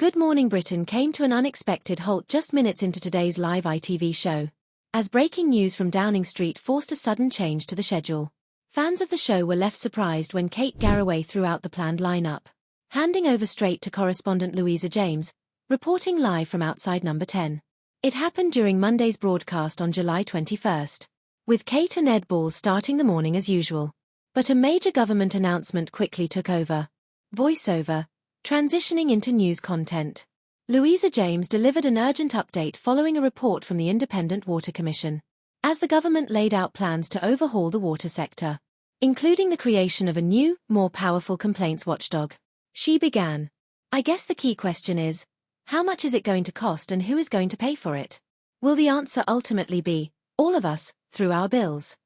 Good Morning Britain came to an unexpected halt just minutes into today's live ITV show, as breaking news from Downing Street forced a sudden change to the schedule. Fans of the show were left surprised when Kate Garraway threw out the planned lineup, handing over straight to correspondent Louisa James, reporting live from outside number 10. It happened during Monday's broadcast on July 21st, with Kate and Ed Balls starting the morning as usual. But a major government announcement quickly took over. Voiceover, transitioning into news content. Louisa James delivered an urgent update following a report from the Independent Water Commission, as the government laid out plans to overhaul the water sector, including the creation of a new, more powerful complaints watchdog. She began. I guess the key question is, how much is it going to cost and who is going to pay for it? Will the answer ultimately be, all of us, through our bills?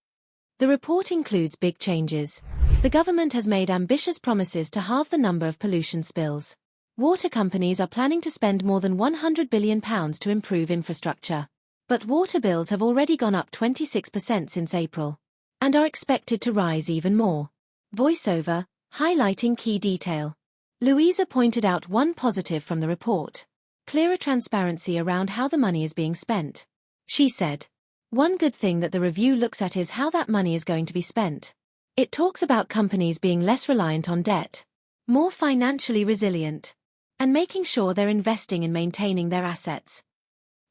The report includes big changes. The government has made ambitious promises to halve the number of pollution spills. Water companies are planning to spend more than £100 billion to improve infrastructure. But water bills have already gone up 26% since April, and are expected to rise even more. Voiceover, highlighting key detail. Louisa pointed out one positive from the report: clearer transparency around how the money is being spent. She said, one good thing that the review looks at is how that money is going to be spent. It talks about companies being less reliant on debt, more financially resilient, and making sure they're investing in maintaining their assets.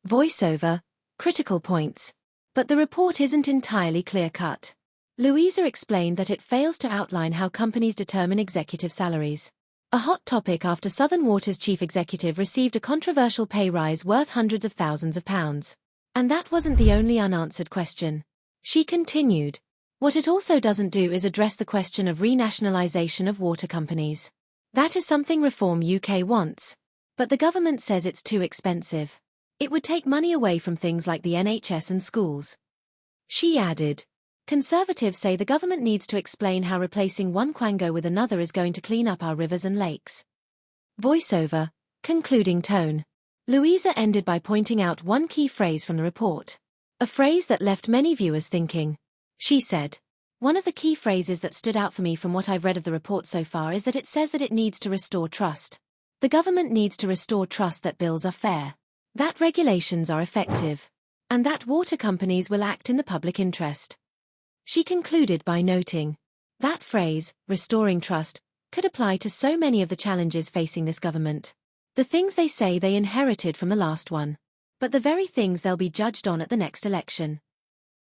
Voiceover, critical points. But the report isn't entirely clear-cut. Louisa explained that it fails to outline how companies determine executive salaries. A hot topic after Southern Water's chief executive received a controversial pay rise worth hundreds of thousands of pounds. And that wasn't the only unanswered question. She continued. What it also doesn't do is address the question of renationalisation of water companies. That is something Reform UK wants. But the government says it's too expensive. It would take money away from things like the NHS and schools. She added. Conservatives say the government needs to explain how replacing one quango with another is going to clean up our rivers and lakes. Voiceover, concluding tone. Louisa ended by pointing out one key phrase from the report. A phrase that left many viewers thinking. She said, one of the key phrases that stood out for me from what I've read of the report so far is that it says that it needs to restore trust. The government needs to restore trust that bills are fair, that regulations are effective, and that water companies will act in the public interest. She concluded by noting, that phrase, restoring trust, could apply to so many of the challenges facing this government. The things they say they inherited from the last one, but the very things they'll be judged on at the next election.